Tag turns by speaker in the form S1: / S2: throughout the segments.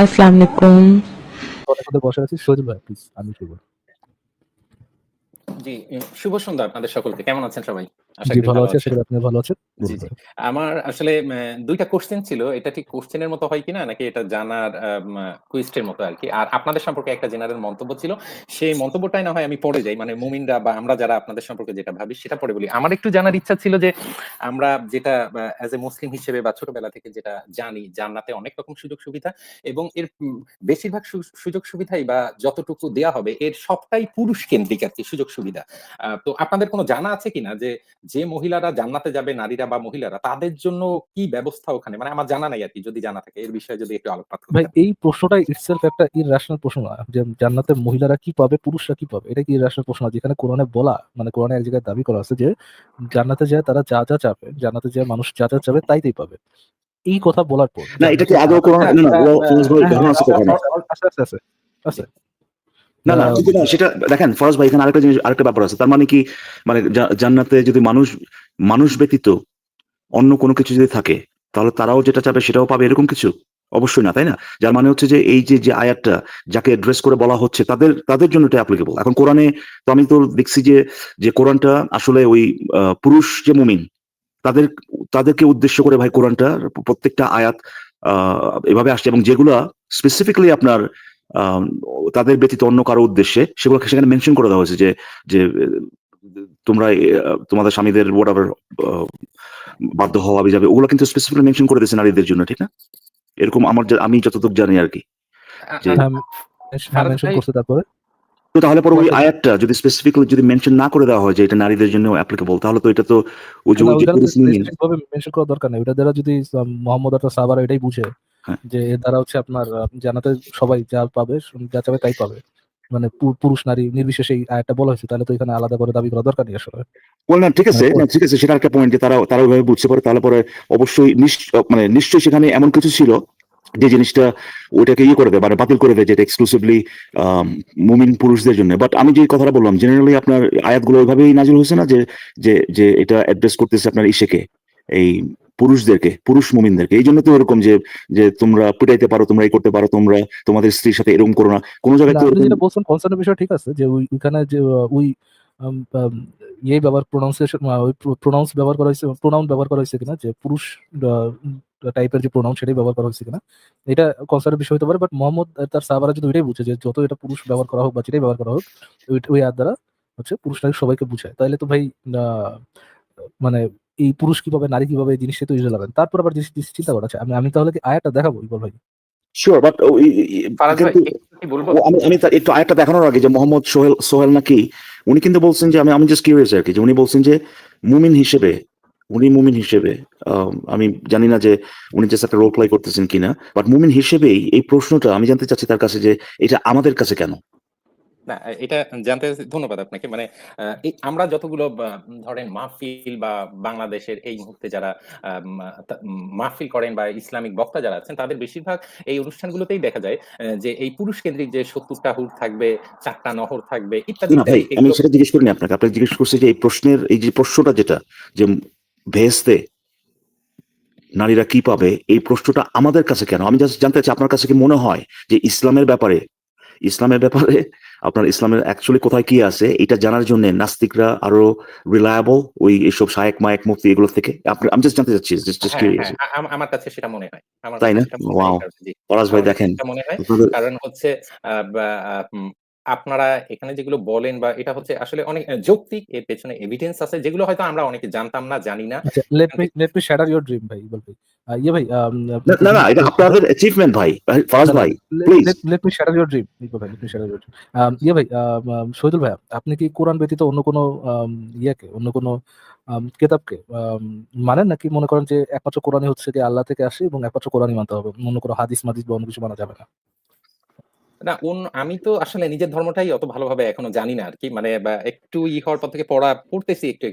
S1: আসসালামু আলাইকুম।
S2: পদে বসে আছি। শহীদুল ভাই প্লিজ আমি শুভ।
S3: জি, শুভ সন্ধ্যা আপনাদের সকলকে। কেমন আছেন সবাই? আশা
S2: জি,
S3: করি
S2: ভালো
S3: ভালো
S2: আছি। আশা
S3: আছেন।
S2: করি আপনিও ভালো আছেন।
S3: জি,
S2: বলুন
S3: জি।
S2: ভাই।
S3: আমার আসলে ২ টা কোয়েশ্চেন ছিল। এটা ঠিক কোয়েশ্চেন এর মতো হয় কিনা নাকি এটা জানার কুইজ এর মতো আরকি। আর আপনাদের সম্পর্কে একটা জেনারেল মন্তব্য ছিল। সেই মন্তব্যটাই না হয় আমি পরে যাই। মানে মুমিনরা বা আমরা যারা আপনাদের সম্পর্কে যেটা ভাবি সেটা পরে বলি। আমার একটু জানার ইচ্ছা ছিল যে আমরা যেটা অ্যাজ এ মুসলিম হিসেবে বা ছোটবেলা থেকে যেটা জানি জান্নাতে অনেক রকম সুযোগ সুবিধা এবং এর বেশিরভাগ সুযোগ সুবিধাই বা যতটুকু দেয়া হবে এর সবটাই পুরুষ কেন্দ্রিক আরকি সুযোগ সুবিধা। তো আপনাদের কোনো জানা আছে কিনা যে মহিলারা জান্নাতে যাবে নারীরা বা মহিলারা তাদের জন্য কি ব্যবস্থা ওখানে? মানে আমার জানা নাই আরকি। যদি জানা থাকে এর বিষয়ে যদি একটু আলোকপাত
S2: ভাই
S3: করতেন।
S2: এই প্রশ্নটাই itself একটা irrational প্রশ্ন না। যে জান্নাতে মহিলারা কি পাবে, পুরুষরা কি পাবে? এটা কি irrational প্রশ্ন না? যেখানে কোরআনে বলা মানে কোরআনে এক জায়গায় দাবি করা আছে যে জান্নাতে যেয়ে তারা যা চাবে, জান্নাতে যেয়ে মানুষ যা চাবে তাই পাবে। এই কথা বলার পর
S4: না এটা
S2: জান্নাতে
S4: কি আদৌ কোরআন
S3: হ্যাঁ,
S4: না, না ফরাজ ভাই
S2: হ্যাঁ,
S4: ঘটনা আছে কখনো?
S2: আছে। আছে।
S4: না, না কিন্তু না সেটা দেখেন ফরাজ ভাই এখানে আরেকটা ব্যাপার আছে। তার মানে কি মানে জান্নাতে যদি মানুষ ব্যতীত অন্য কোনো কিছু যদি থাকে তাহলে তারাও যেটা চাবে সেটাও পাবে এরকম কিছু? অবশ্যই না, তাই না? যার মানে হচ্ছে যে এই যে আয়াতটা যাকে অ্যাড্রেস করে বলা হচ্ছে তাদের জন্য এটা অ্যাপ্লিকেবল। এখন কোরআনে তো আমি তো দেখছি যে কোরআনটা আসলে ওই পুরুষ যে মুমিন তাদের তাদেরকে উদ্দেশ্য করে ভাই কোরআনটা প্রত্যেকটা আয়াত এভাবে আসছে এবং যেগুলা স্পেসিফিক্যালি আপনার আম তাদের ব্যতীত অন্য কারো উদ্দেশ্যে সেগুলো সেখানে মেনশন করে দেওয়া হয়েছে যে তোমরা তোমাদের স্বামীদের whatever আ বাধ্য হওয়া হাবি-জাবি ওগুলো কিন্তু স্পেসিফিক্যালি মেনশন করে দিয়েছে নারীদের জন্য, ঠিক না? এরকম আমি যতটুকু জানি আরকি। যে
S2: হ্যাঁ,
S3: ফারাজ
S2: মেনশন
S3: ভাই
S2: করছে তারপরে
S4: তো তাহলে পরে ওই
S2: পয়েন্টটা কি?
S4: আয়াতটা যদি স্পেসিফিক্যালি যদি মেনশন না করে দেওয়া হয় যে এটা নারীদের জন্যও অ্যাপ্লিকেবল তাহলে তো এটা তো
S2: না
S4: ওই যে
S2: ওইখানে তো
S4: পুরুষ মুমিন
S2: স্পেসিফিক ভাবে মেনশন করার দরকার নেই। ওটা দ্বারা যদি মোহাম্মদ অর্থাৎ সাহাবারা এটাই বুঝে
S4: হ্যাঁ।
S2: যে এর দ্বারা হচ্ছে আপনার জান্নাতে সবাই যা পাবে, যা চাবে তাই পাবে। মানে পুরুষ নারী নির্বিশেষে এই আয়াতটা বলা হয়েছে তাহলে তো এখানে আলাদা করে দাবি করা দরকার নেই আসলে।
S4: না ঠিক
S2: মানে
S4: আছে, না ঠিক আছে সেটা একটা পয়েন্ট যে তারা ওইভাবে বুঝতে পারে তাহলে পরে অবশ্যই মানে নিশ্চয়ই সেখানে এমন কিছু ছিল যে জিনিসটা ওইটাকে করে দেয় মানে বাতিল করে দেয় যেটা এক্সক্লুসিভলি মুমিন পুরুষদের জন্য। বাট আমি যে কথাটা বললাম জেনারেলি আপনার আয়াতগুলো ওইভাবেই নাজিল হয়েছে না যে এটা অ্যাড্রেস করতেছে আপনার ইসেকে এই পুরুষদেরকে পুরুষ মুমিনদেরকে এই জন্য তো এরকম যে তোমরা পিটাইতে পারো তোমরা এই করতে পারো তোমরা তোমাদের স্ত্রীর সাথে এরকম করো না কোনো জায়গায়
S2: না
S4: তো
S2: আপনি
S4: এরকম
S2: যেটা বলছেন কনসার্নের বিষয় ঠিক আছে যে ওইখানে যে ওই আম, আম, ইয়ে ব্যবহার প্রোনাউন্সিয়েশন ওই প্রোনাউন্স ব্যবহার করা হয়েছে প্রোনাউন ব্যবহার করা হয়েছে কিনা যে পুরুষ টাইপের যে প্রোনাউন সেটাই ব্যবহার করা হয়েছে কিনা এটা কনসার্নের বিষয় হতে পারে বাট মোহাম্মদ আর তার সাহাবারা যদি ওইটাই বুঝে যে যত এটা পুরুষ ব্যবহার করা হোক বা যেটাই ব্যবহার করা হোক ওই হাত দ্বারা হচ্ছে পুরুষ নারী সবাইকে বুঝায় তাইলে তো ভাই আহ, মানে এই পুরুষ কিভাবে নারী কিভাবে এই জিনিসটা তো ইররেলেভেন্ট তারপর আবার জিনিস চিন্তা করা আছে আমি তাহলে কি আয়াটা দেখাবো ইকবাল ভাই
S4: শিওর বাট
S3: ফারাজ ভাই
S4: কিন্তু
S3: একটু কি বলবো?
S4: আমি একটু আরেকটা দেখানোর আগে যে মোহাম্মদ সোহেল নাকি উনি কিন্তু বলছেন যে আমি জাস্ট কিউরিয়াস আর কি যে উনি বলছেন যে মুমিন হিসেবে মুমিন হিসেবে আমি জানি না যে উনি জাস্ট একটা রোল প্লে করতেছেন কিনা বাট মুমিন হিসেবেই এই প্রশ্নটা আমি জানতে চাচ্ছি তার কাছে যে এটা আমাদের কাছে কেন
S3: না, এটা জানতে ধন্যবাদ আপনাকে। মানে আমরা যতগুলো ধরেন মাহফিল বা বাংলাদেশের এই মুহূর্তে যারা মাহফিল করেন বা ইসলামিক বক্তা যারা আছেন তাদের বেশিরভাগ এই অনুষ্ঠানগুলোতেই দেখা যায় যে এই পুরুষ কেন্দ্রিক যে ৭০ টা হুর থাকবে, ৪ টা নহর থাকবে ইত্যাদি,
S4: না ভাই
S3: ইত্যাদি
S4: আমি
S3: এগুলো
S4: সেটা জিজ্ঞেস করিনি আপনাকে জিজ্ঞেস করছি যে এই যে প্রশ্নটা যেটা যে ভেস্তে নারীরা কি পাবে এই প্রশ্নটা আমাদের কাছে কেন আমি জাস্ট জানতে চাই আপনার কাছে কি মনে হয় যে ইসলামের ব্যাপারে আপনার ইসলামের অ্যাকচুয়ালি কোথায় কি আছে এটা জানার জন্য নাস্তিকরা আরো রিলায়েবল ওই এইসব শায়েক মায়েক মুফতি এগুলো থেকে আমি জাস্ট জানতে চাচ্ছি জাস্ট
S3: হ্যাঁ,
S4: কিউরিয়াস
S3: হ্যাঁ। আমার কাছে সেটা মনে হয়। আমার
S4: তাই
S3: কাছে
S4: না
S3: সেটা মনে হয়
S4: ওয়াও
S3: এই কারণে জি।
S4: পলাশ ভাই
S3: আমার কাছে
S4: দেখেন
S3: সেটা মনে হয়।
S4: আপনাদের
S3: কারণ হচ্ছে আ বা আ উম আপনারা এখানে যেগুলো বলেন বা এটা হচ্ছে আসলে অনেক যৌক্তিক এর পেছনে এভিডেন্স আছে যেগুলো হয়তো আমরা অনেকে জানতাম না, জানি না।
S2: আচ্ছা
S3: এখান থেকে
S2: late me shatter your dream ভাই ইকবাল ভাই ইয়ে ভাই
S4: না
S2: আপনি
S4: না না,
S2: জিনিসটা
S4: এটা আপনাদের অ্যাচিভমেন্ট ভাই ফরাজ
S2: না
S4: ভাই please
S2: let me shatter your dream Iqbal ভাই let me shatter your dream ইয়ে ভাই শহীদুল ভাই আপনি কি কোরআন ব্যতীত অন্য কোনো ইয়েকে অন্য কোনো কেতাবকে মানেন নাকি মনে করেন যে একমাত্র কোরআনই হচ্ছে কি আল্লাহ থেকে আসে এবং একমাত্র কোরআনই মানতে হবে অন্য কোনো হাদিস মাদিস বা অন্য কিছু মানা যাবে না
S3: না আমি তো আসলে নিজের ধর্মটাই অত ভালোভাবে এখনো জানি না আরকি। মানে একটু হওয়ার পর থেকে পড়তেছি একটু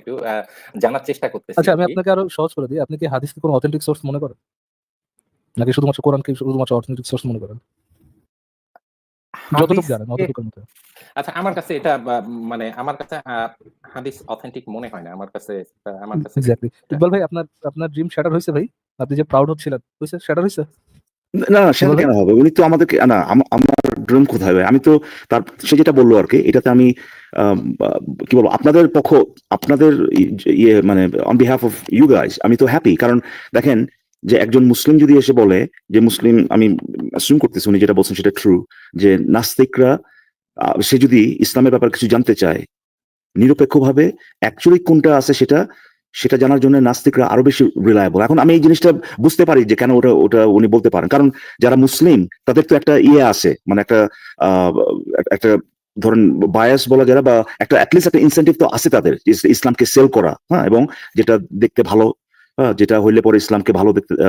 S3: জানার চেষ্টা করতেছি
S2: আচ্ছা আমি
S3: আরকি।
S2: আপনাকে আরো সহজ করে দিই আপনি কি হাদিসকে কোনো অথেন্টিক সোর্স মনে করেন নাকি শুধুমাত্র কোরআনকে শুধুমাত্র অথেন্টিক সোর্স মনে করেন যতটুকু জানেন
S3: হাদিসকে
S2: অতটুকুর মধ্যে
S3: আচ্ছা আমার কাছে এটা মানে আমার কাছে হাদিস অথেন্টিক মনে হয় না। আমার কাছে
S2: এক্স্যাক্টলি
S3: এটা
S2: ইকবাল ভাই আপনার ড্রিম শ্যাটার হয়েছে ভাই আপনি যে প্রাউড হচ্ছিলেন হয়েছে শ্যাটার হয়েছে
S4: না, না, সেটা
S2: কিভাবে?
S4: কেন হবে? উনি তো আমাদেরকে না আমার ড্রিম কোথায় ভাই? আমি তো তার সে যেটা বলল আরকি এটাতে আমি আম আ কি বলবো আপনাদের আপনাদের ইয়ে মানে on behalf of you guys আমি তো হ্যাপি। কারণ দেখেন যে একজন মুসলিম যদি এসে বলে যে মুসলিম আমি assume করতেছি উনি যেটা বলছেন সেটা ট্রু যে নাস্তিকরা সে যদি ইসলামের ব্যাপারে কিছু জানতে চায় নিরপেক্ষভাবে অ্যাকচুয়ালি কোনটা আছে সেটা জানার জন্য নাস্তিকরা আরো বেশি রিলায়েবল। এখন আমি এই জিনিসটা বুঝতে পারি যে কেন ওটা উনি বলতে পারেন। কারণ যারা মুসলিম তাদের তো একটা ইয়ে আছে মানে আহ, একটা ধরেন বায়াস বলা যায় না, বা একটা অ্যাটলিস্ট একটা ইনসেন্টিভ তো আছে তাদের যে ইসলামকে সেল করা, হ্যাঁ, এবং যেটা দেখতে ভালো, হ্যাঁ, যেটা হইলে পরে ইসলামকে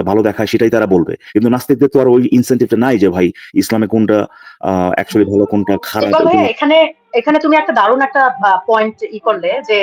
S4: ভালো দেখায় সেটাই তারা বলবে। কিন্তু নাস্তিকদের তো আর ওই ইনসেন্টিভটা নাই যে ভাই ইসলামে কোনটা অ্যাকচুয়ালি ভালো কোনটা খারাপ।
S1: ইকবাল ভাইয়া, এখানে এখানে তুমি একটা দারুণ একটা পয়েন্ট করলে যে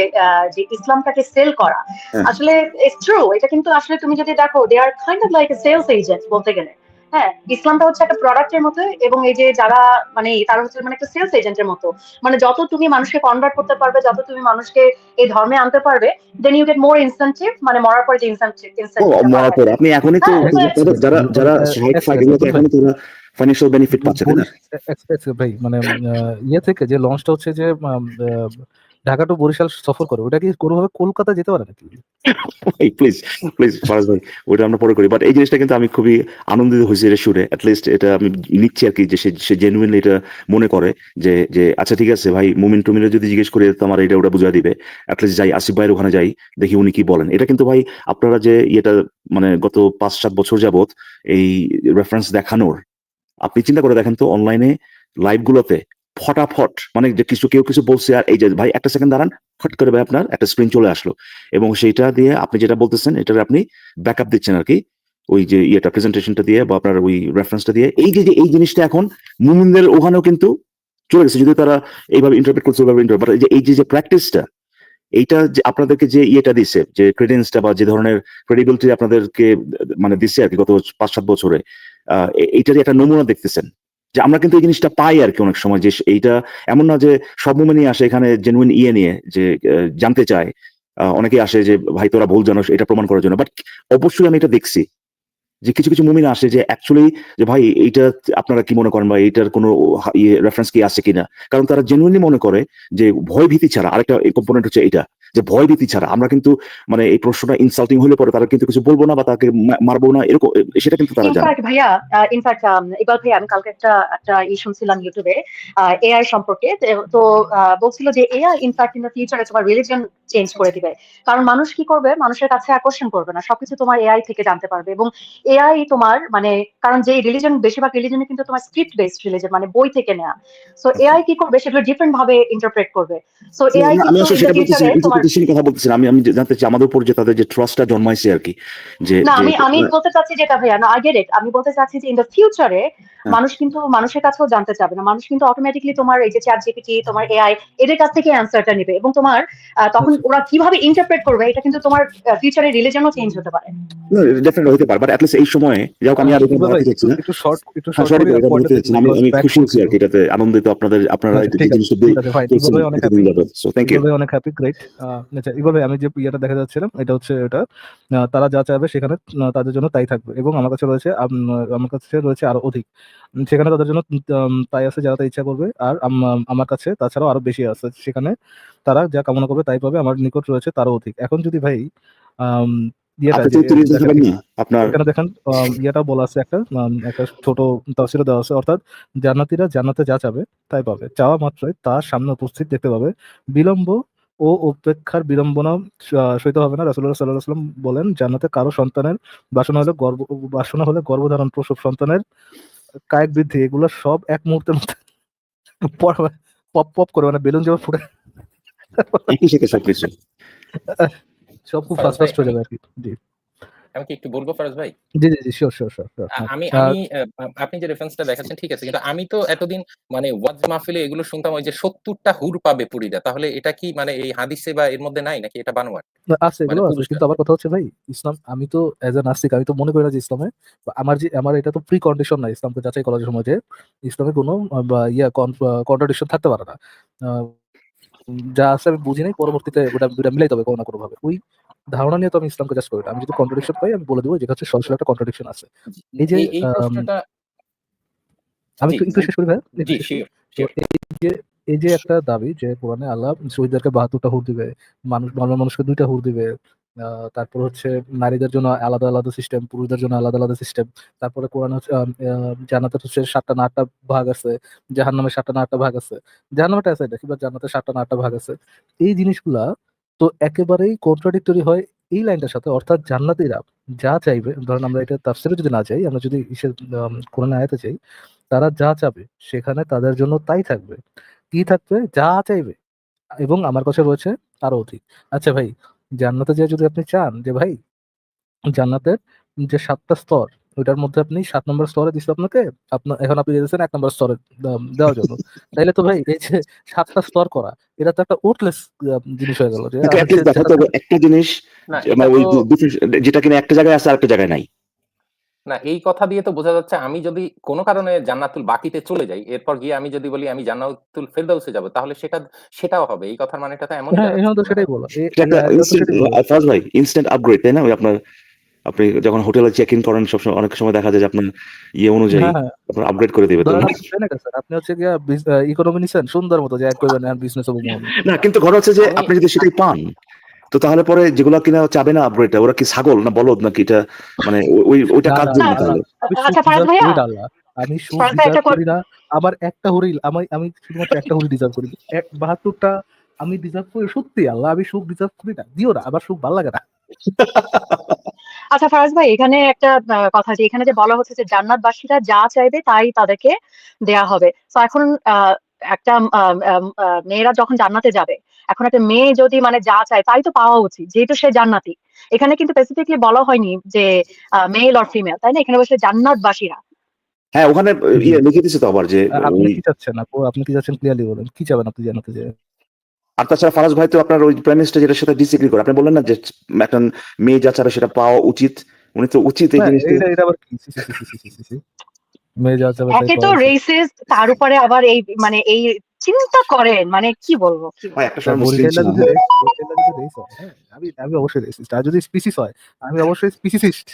S1: যে ইসলামটাকে সেল করা।
S4: হ্যাঁ,
S1: আসলে ইটস ট্রু, এটা কিন্তু আসলে তুমি যদি দেখো they are kind of like a sales agent বলতে গেলে। হ্যাঁ, ইসলামটা হচ্ছে একটা প্রোডাক্টের মতো, এবং এই যে যারা মানে তারা হচ্ছে মানে একটা সেলস এজেন্টের মতো। মানে যত তুমি মানুষকে কনভার্ট করতে পারবে, যত তুমি মানুষকে এই ধর্মে আনতে পারবে, then you get more incentive, মানে মরার পরে যে ইনসেন্টিভটা পাওয়া
S4: মরার
S1: হয়।
S4: পর আপনি এখনই তো
S1: হ্যাঁ, তো
S4: যারা যারা
S2: এক
S4: ফাইট
S2: সেকেন্ড
S4: এগুলো তো
S2: ইকবাল ভাই,
S4: এখনই তারা ফাইন্যান্সিয়াল বেনিফিট পাচ্ছে, তাই না?
S2: ভাই মানে ইয়ে থেকে যে লঞ্চটা হচ্ছে যে ঢাকা টু বরিশাল সফর করে, ওটা কি কোনোভাবে কলকাতা যেতে পারে নাকি?
S4: ভাই প্লিজ প্লিজ ফারাজ ভাই, ওটা আমরা পরে করি। বাট এই জিনিসটা কিন্তু আমি খুবই আনন্দিত হয়েছি এটা শুনে। অ্যাটলিস্ট এটা আমি নিচ্ছি আর কি যে সে জেনুইনলি এটা মনে করে যে যে আচ্ছা ঠিক আছে ভাই, মুমিন টুমিনে যদি জিজ্ঞেস করে তো আমার এটা ওটা বুঝাই দিবে। অ্যাটলিস্ট যাই আসিফ ভাইয়ের ওখানে যাই, দেখি উনি কি বলেন। এটা কিন্তু ভাই আপনারা যে ইয়েটা মানে গত 5-7 বছর যাবত এই রেফারেন্স দেখানোর, আপনি চিন্তা করে দেখেন তো অনলাইনে লাইভ গুলোতে ফটাফট মানে যে কেউ কিছু বলছে আর এই যে ভাই একটা সেকেন্ড দাঁড়ান, ফট করে ভাই আপনার একটা স্ক্রিন চলে আসলো এবং সেইটা দিয়ে আপনি যেটা বলতেছেন এটার আপনি ব্যাকআপ দিচ্ছেন আর কি, ওই যে ইয়েটা প্রেজেন্টেশনটা দিয়ে বা আপনার ওই রেফারেন্সটা দিয়ে। যে এই জিনিসটা এখন মুমিনদের ওখানেও কিন্তু চলে গেছে, যদি তারা এইভাবে ইন্টারপ্রেট করছে ওইভাবে ইন্টারপ্রেট, এই যে প্র্যাকটিসটা, এইটা যে আপনাদেরকে যে ইয়েটা দিচ্ছে যে ক্রেডেন্সটা বা যে ধরনের ক্রেডিবিলিটি আপনাদেরকে মানে দিচ্ছে আর কি গত 5-7 বছরে, এইটারই একটা নমুনা দেখতেছেন যে আমরা কিন্তু এই জিনিসটা পাই আর কি অনেক সময়, যে এইটা এমন না যে সব মোমেন্টই আসে এখানে জেনুইন ইয়ে নিয়ে যে জানতে চায়। অনেকেই আসে যে ভাই তোরা ভুল জানোস এটা প্রমাণ করার জন্য। বাট অবশ্যই আমি এটা দেখছি যে কিছু কিছু মুমিন আসে যে অ্যাকচুয়ালি যে ভাই এইটা আপনারা কি মনে করেন বা এইটার কোনো ইয়ে রেফারেন্স কি আছে কিনা। কারণ তারা জেনুইনলি মনে করে যে ভয় ভীতি ছাড়া আরেকটা কম্পোনেন্ট হচ্ছে এটা, যে ভয় ভীতি ছাড়া আমরা কিন্তু মানে এই প্রশ্নটা ইনসাল্টিং হলে পরে তারা কিন্তু কিছু বলবো না বা তাকে মারবো না এরকম, সেটা কিন্তু তারা জানে।
S1: ইনফ্যাক্ট ভাইয়া, ইনফ্যাক্ট ইকবাল ভাইয়া, আমি কালকে একটা একটা শুনছিলাম ইউটিউবে এআই সম্পর্কে। তো বলছিল যে এআই ইনফ্যাক্ট ইন দ্য ফিউচারে তোমার রিলিজিয়ন চেঞ্জ করে দিবে। কারণ মানুষ কি করবে, মানুষের কাছে আর কোশ্চেন করবে না, সবকিছু তোমার এআই থেকে জানতে পারবে। এবং এআই তোমার মানে, কারণ যে রিলিজন, বেশিরভাগ রিলিজনে কিন্তু তোমার স্ক্রিপ্ট বেসড রিলিজন, মানে বই থেকে নেওয়া। সো এআই কি করবে, সেগুলো ডিফারেন্ট ভাবে ইন্টারপ্রেট করবে। সো এআই
S4: না, আমি
S1: কিন্তু
S4: আসলে
S1: ইন দ্য
S4: সেটা বলতেছি,
S1: ফিউচারে তোমার,
S4: ইন্টারপ্রিটেশনের কথা বলতেছি না। আমি জানতে চাই আমাদের উপর যে তাদের যে ট্রাস্টটা জন্মাইছে আর কি, যে
S1: না
S4: যে
S1: আমি আমি বলতে চাচ্ছি যেটা ভাইয়া, না আই গেট ইট, আমি বলতে চাচ্ছি যে ইন দ্য ফিউচারে
S4: হ্যাঁ।
S1: মানুষ কিন্তু মানুষের কাছেও জানতে চাবে না, মানুষ কিন্তু অটোমেটিকলি তোমার এই যে চ্যাট জিপিটি, তোমার এআই, এদের কাছ থেকে অ্যান্সারটা নেবে। এবং তোমার তখন ওরা কিভাবে ইন্টারপ্রেট করবে, এটা কিন্তু তোমার ফিউচারে রিলিজনও চেঞ্জ হতে পারে।
S4: ডেফিনেটলি হতে পারে, বাট অ্যাটলিস্ট এই সময়ে যাই হোক আমি আর এখানে
S2: ইকবাল ভাই
S4: বাড়াতে চাচ্ছি
S2: একটু
S4: না।
S2: একটু শর্ট
S4: হ্যাঁ, সরি
S2: করি আর
S4: এটা
S2: পরে
S4: বলতে চাচ্ছি না। আমি
S2: ব্যাক
S4: খুশি
S2: করছি
S4: হচ্ছি আর
S2: তো।
S4: কি, এটাতে আনন্দিত আপনাদের আপনারা
S2: আচ্ছা
S4: যে
S2: ঠিক আছে,
S4: জিনিসটা
S2: ঠিক আছে, ফাইন। ইকবাল
S4: করছেন
S2: ভাই অনেক
S4: এতদিন
S2: হ্যাপি,
S4: যাবত। So thank you.
S2: ইকবাল ভাই অনেক হ্যাপি, গ্রেট। আচ্ছা ইকবাল ভাই, আমি যে ইয়েটা দেখা যাচ্ছিলাম এটা হচ্ছে এটা তারা যা চাইবে সেখানে তাদের জন্য তাই থাকবে, এবং আমার কাছে রয়েছে আরো অধিক। সেখানে তাদের জন্য তাই আছে যারা তাই ইচ্ছা করবে, আর আমার কাছে তাছাড়াও আরো বেশি আছে, সেখানে তারা যা কামনা করবে তাই পাবে, আমার নিকট রয়েছে তারও অধিক। এখন যদি ভাই ইয়েটা
S4: আপনি
S2: যে
S4: তো 30
S2: দেখেন,
S4: দেখাবেন না আপনার।
S2: এখানে দেখেন ইয়েটা বলা আছে একটা ছোট তাফসীরে দেওয়া আছে, অর্থাৎ জান্নাতীরা জান্নাতে যা চাবে তাই পাবে, চাওয়া মাত্রই তার সামনে উপস্থিত দেখতে পাবে। বিলম্ব ও উপেক্ষার বিড়ম্বনা সইতে হবে না। রাসূলুল্লাহ সাল্লাল্লাহু আলাইহি ওয়াসাল্লাম বলেন, জান্নাতে কারো সন্তানের বাসনা হলে গর্ভধারণ, প্রসব, সন্তানের কায়িক বৃদ্ধি, এগুলো সব এক মুহূর্তের মধ্যে পপ পপ করে, মানে বেলুন যেমন ফুটে
S4: একই সাথে সবকিছু।
S2: সব খুব
S3: ফারাজ
S2: ফাস্ট
S3: ভাই,
S2: ফাস্ট হয়ে যাবে আর কি। জি
S3: আমি কি একটু বলবো ফারাজ ভাই?
S2: জি জি জি, শিওর শিওর শিওর। হ্যাঁ
S3: আমি আমি আপনি যে রেফারেন্সটা দেখাচ্ছেন ঠিক আছে, কিন্তু আমি তো এতদিন মানে ওয়াজ মাহফিলে এগুলো শুনতাম ওই যে ৭০টা হুর পাবে পুরীরা। তাহলে এটা কি মানে এই হাদিসে বা এর মধ্যে নাই নাকি এটা বানোয়াট?
S2: আছে,
S3: মানে
S2: এগুলো আছে,
S3: পুরস্কার।
S2: কিন্তু আমার কথা হচ্ছে ভাই, ইসলাম, আমি তো এজ এ নাস্তিক আমি তো মনে করি না যে ইসলামে আমার এটা তো প্রি কন্ডিশন না ইসলামকে যাচাই করার সময় যে ইসলামে কোনো কন্ট্রাডিকশন থাকতে পারে না। আহ, যা আছে আমি বুঝি নাই, পরবর্তীতে ওটা মিলাইতে হবে কোনো না কোনো ভাবে। ওই ধারণা নিয়ে তো আমি ইসলামকে জাজ করি না। আমি যদি কন্ট্রাডিকশন পাই আমি বলে দেবো যে হচ্ছে সরাসরি একটা কন্ট্রাডিকশন আছে। এই যে
S3: এই প্রশ্নটা
S2: আমি
S3: জি
S2: একটু শেষ করি ভাই, একটু
S3: জি
S2: শেষ করি।
S3: শিওর
S2: তো
S3: শিওর
S2: এই যে একটা দাবি যে কোরআনে আল্লাহ শহীদদেরকে 72টা হুর দিবে, নর্মাল মানুষকে 2টা হুর দিবে, তারপর হচ্ছে নারীদের জন্য আলাদা আলাদা সিস্টেম, পুরুষদের জন্য আলাদা আলাদা সিস্টেম, তারপরে কোরআন হচ্ছে জান্নাতের হচ্ছে 7টা না 8টা ভাগ আছে, জাহান্নামের 7টা না 8টা ভাগ আছে, জাহান্নামের আছে এটা, কিংবা জান্নাতের 7টা না 8টা ভাগ আছে। এই জিনিসগুলা তো একেবারেই কন্ট্রাডিক্টরি হয় এই লাইনটার সাথে, অর্থাৎ জান্নাতীরা যা চাইবে, ধরেন আমরা এটা তাফসীরে যদি না চাই, আমরা যদি কোরআন আয়াতে চাই, তারা যা চাবে সেখানে তাদের জন্য তাই থাকবে। কি থাকবে? যা চাইবে, এবং আমার কাছে রয়েছে আরো অধিক। আচ্ছা ভাই, জান্নাতে যে যদি আপনি চান যে ভাই জান্নাতের যে 7টা স্তর, ওইটার মধ্যে আপনি 7 নম্বর স্তরে দিচ্ছে আপনাকে, আপনার এখন আপনি দিয়েছেন 1 নম্বর স্তরে দেওয়ার জন্য, তাইলে তো ভাই এই যে 7টা স্তর করা, এটা তো একটা ওটলেস জিনিস হয়ে গেল যে
S4: at least দেখাতে হবে একটা জিনিস,
S3: না
S4: মানে
S3: এটা
S4: ওই
S3: তো
S4: যেটা কিনা একটা জায়গায় আছে আর একটা জায়গায় নাই।
S3: না এই কথা দিয়ে তো বোঝা যাচ্ছে আমি যদি কোনো কারণে জান্নাতুল বাকিতে চলে যাই, এরপর গিয়ে আমি যদি বলি আমি জান্নাতুল ফেরদাউসে যাব, তাহলে সেটাও হবে। এই কথার মানেটা তো এমনই
S2: হ্যাঁ,
S3: দাঁড়াচ্ছে
S2: এখানে তো
S3: মনে
S2: সেটাই
S3: হয়।
S2: বলা,
S4: এটা
S2: এই
S4: একটা
S2: আয়াতটা তো সেটাই বলা।
S4: ফার্স্ট ভাই ইনস্ট্যান্ট আপগ্রেড, তাই না? ওই আপনার আপনি যখন হোটেলে চেক ইন করেন সবসময় অনেক সময় দেখা যায় যে আপনার ইয়ে অনুযায়ী
S2: হ্যাঁ, হ্যাঁ,
S4: আপনার আপগ্রেড করে দিবে তো।
S2: ধরেন আপনি ট্রেনে গেছেন, আপনি হচ্ছে গিয়া ইকোনমি নিছেন সুন্দর মতো, যে এক করবেন আর বিজনেস হবো মনে।
S4: না কিন্তু ঘটনা হচ্ছে যে
S3: আমি
S4: আপনি যদি সেটাই পান, তো তাহলে পরে যেগুলা কিনা চাবে না আপগ্রেডটা, ওরা কি ছাগল না বলদ নাকি? এটা মানে ওইটা
S2: না
S4: কার
S2: না
S4: জন্য
S2: না না,
S4: তাহলে?
S2: আমি সুখ
S1: আচ্ছা ফারাজ
S2: ডিজার্ভ
S1: ভাইয়া,
S2: করি না আল্লাহ, আমি সুখ
S1: ফারাজ ভাই
S2: ডিজার্ভ
S1: একটা
S2: করি না। আমার একটা হুরি, আমি শুধুমাত্র একটা হুরি ডিজার্ভ করি, 72টা আমি ডিজার্ভ করি সত্যি আল্লাহ, আমি সুখ ডিজার্ভ করি না, দিও না, আমার সুখ ভালো লাগে না।
S1: আচ্ছা ফারাজ ভাই, এখানে একটা কথা, যে এখানে যে বলা হচ্ছে যে জান্নাতবাসীরা যা চাইবে তাই তাদেরকে দেয়া হবে। তো এখন একটা মেয়েরা যখন জান্নাতে যাবে, এখন একটা মেয়ে যদি মানে যা চায় তাই তো পাওয়া উচিত, যেহেতু সে জান্নাতি। এখানে কিন্তু স্পেসিফিকলি বলা হয়নি যে মেল অর ফিমেল, তাই না? এখানে বলছে জান্নাতবাসীরা।
S4: হ্যাঁ ওখানে
S2: জি,
S4: ইয়ে লিখে দিচ্ছে তো আবার যে
S2: আপনি
S4: ওই,
S2: কি চাচ্ছেন আপু, আপনি কি চাচ্ছেন ক্লিয়ারলি বলেন, কি চাবেন আপনি জানাতে যে?
S4: আর তাছাড়া ফারাজ ভাই তো আপনার ওই প্রাইম মিনিস্টার যেটার সাথে ডিসএগ্রি করে, আপনি বললেন না যে একটা মেয়ে যা চাবে সেটা পাওয়া উচিত, উনি তো উচিত এই
S2: হ্যাঁ,
S4: জিনিসটা।
S2: এটা আবার কি? সি, সি, সি, সি, সি, সি, সি, সি। মেয়ে যা চাবে তাই
S1: একে তো
S2: পাওয়া উচিত।
S1: রেসিস্ট, তার উপরে আবার এই মানে এই চিন্তা করেন, মানে কি বলবো কি
S4: ভাই
S1: বলবো।
S4: একটা
S2: তা
S4: সময় মুসলিম
S2: গরিখাইলা
S4: ছিলাম।
S2: যদি রেস হয়, হ্যাঁ, আমি অবশ্যই রেসিস্ট, আর যদি স্পিসিস হয় আমি অবশ্যই স্পিসিস্ট।